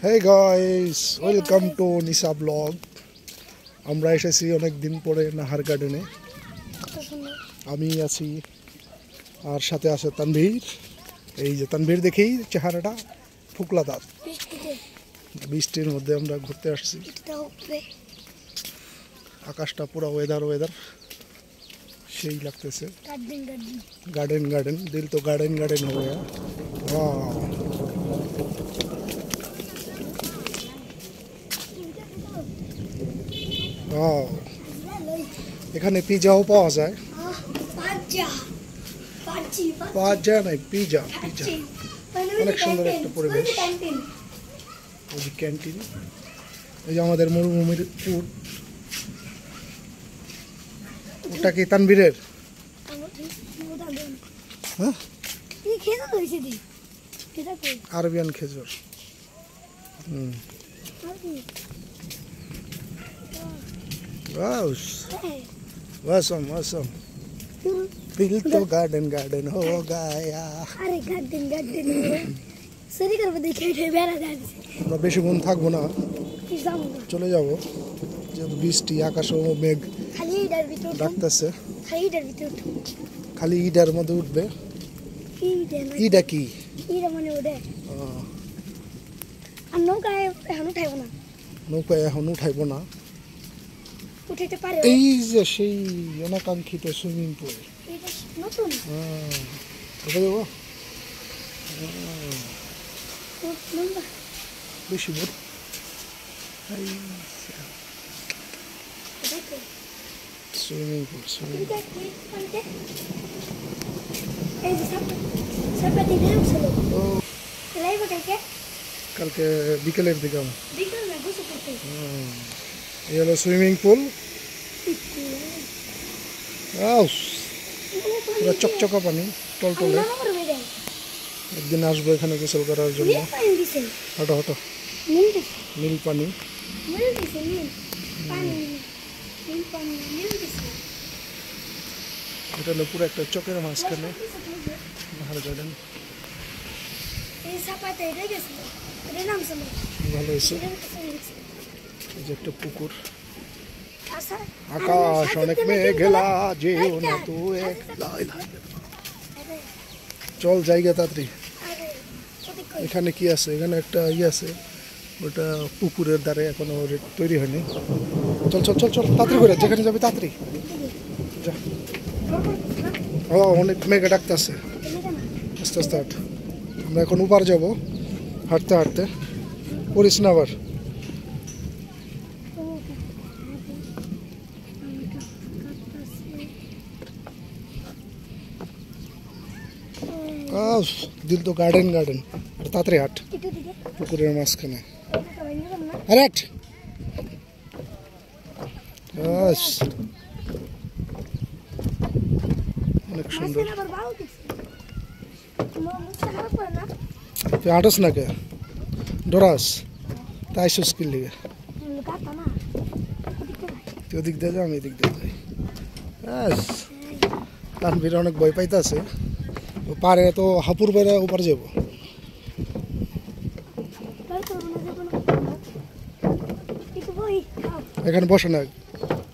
Hey guys, welcome to Nisa Vlog. আমরা এসেছি অনেক দিন পরে নাহার গার্ডেনে। আমি আছি আর সাথে আছে তানভীর। এই যে তানভীর দেখেই চেহারাটা ফুকলা দাঁত। বৃষ্টির মধ্যে আমরা ঘুরতে আসছি। আকাশটা পুরো ওয়েদার সেই লাগতেছে। গার্ডেন দিল তো গার্ডেন हो गया। এখানে পিজাও পাওয়া যায়। পাজা নাই পিজা অনেক সুন্দর একটা পরিবেশ। ওই যে ক্যান্টিন, এই যে আমাদের মরুভূমির উট। ওটা কি তানভীরের? হ্যাঁ, আরবিয়ান খেজুর। मौसम दिल तो गार्डन हो गया। अरे गार्डन सरी करबो দেখে বেরা যাচ্ছে। আমরা বেশিক্ষণ থাকবো না, চলে যাব। যেহেতু বৃষ্টি, আকাশ ও মেঘ খালি ইডার ভিতর ডাকতেছে। খালি ইডার মধ্যে উঠবে। ইডা কি? ইডা মানে ওড়ে। আর নৌকায় এখন উঠাইবো না। উঠাইতে পারে। এই যে সেই অনাকাঙ্ক্ষিত সুইমিং পুল। এটা নতুন। ওটা দেবো। বেশি বড়। Swimming pool. কালকে বিকেলের দিকে এই হলো সুইমিং পুল। পুরো চকচকা পানি, টলটলে। একদিন আসবো এখানে গোসল করার জন্য। হটো নীল পানি। এটা হলো পুরো একটা চকের মাঝখানে নাহার গার্ডেন। ভালো হয়েছে। এই যে একটা পুকুর, আকাশ অনেক মেঘলা, যেও না তো চল জায়গা তাড়াতাড়ি। এখানে কি আছে? এখানে একটা আছে, ওটা পুকুরের ধারে, এখনো তৈরি হয়নি। চল তাড়াতাড়ি করে, যেখানে যাবি তাড়াতাড়ি যা। অনেক মেঘে ডাকতেছে। আস্তে হাঁট। আমরা এখন উপার যাব, হাঁটতে পড়িস না আবার। দিল তো গার্ডেন তাড়াতাড়ি হাট। পুকুরের মাঝখানে অনেক সুন্দর। তুই হাঁটস না কে? ডরাস? তাই সুস্কিল লিগে তুই ওদিক দিয়ে যা, আমি এদিক দিয়ে যাই। তানভীর অনেক ভয় পাইতেছে। পারে তো হাপুর বেড়ে উপর যাব। এখানে বসে না,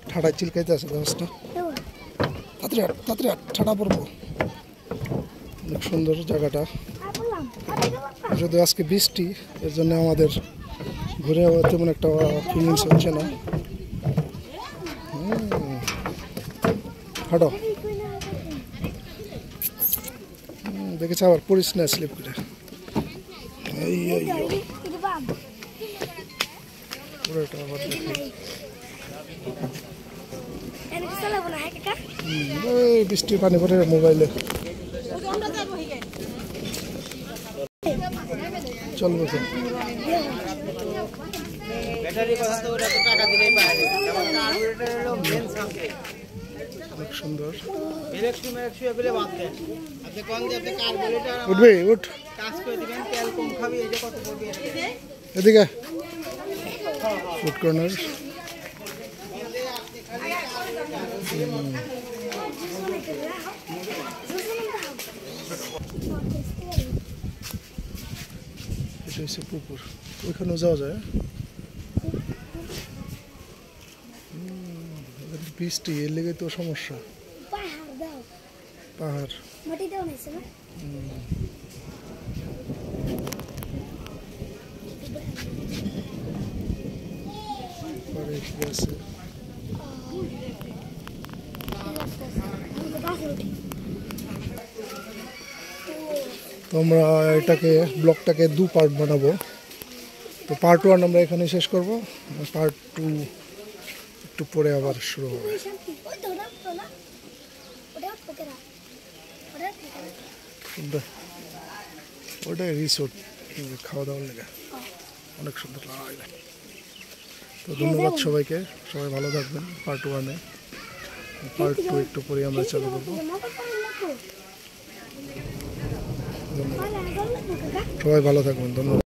ঠাডায় চিলকাইতে আছে ব্যবস্থা। তাড়াতাড়ি ঠাডা পড়বো। অনেক সুন্দর জায়গাটা। যদি আজকে বৃষ্টি, এর জন্য আমাদের ঘুরে তেমন একটা ফিলিংস হচ্ছে না। হাঁটো। দেখেছি আবার পড়িস না স্লিপ করে। পুরোটা আবার বৃষ্টির পানি পড়ে মোবাইলে। চলবো তো। অনেক সুন্দর। উঠবে উঠ এদিকে। Food corner. এটা হচ্ছে পুকুর। ওইখানেও যাওয়া যায়। বৃষ্টি এর লেগে তো সমস্যা। পাহাড় দাও, পাহাড় মাটি দাও নিছে না। পরে ঠিক আছে। তো আমরা এটাকে ব্লগটাকে 2 পার্ট বানাবো। তো পার্ট 1 আমরা এখানে শেষ করব, পার্ট 2 একটু পরে আবার শুরু হবে। ওটা রিসোর্ট, খাওয়া দাওয়ার লেগে অনেক সুন্দর লাগে। তো ধন্যবাদ সবাইকে, সবাই ভালো থাকবেন। পার্ট 1-এ, পার্ট 2 একটু পরে আমরা চালু করবো। ধন্যবাদ, সবাই ভালো থাকবেন, ধন্যবাদ।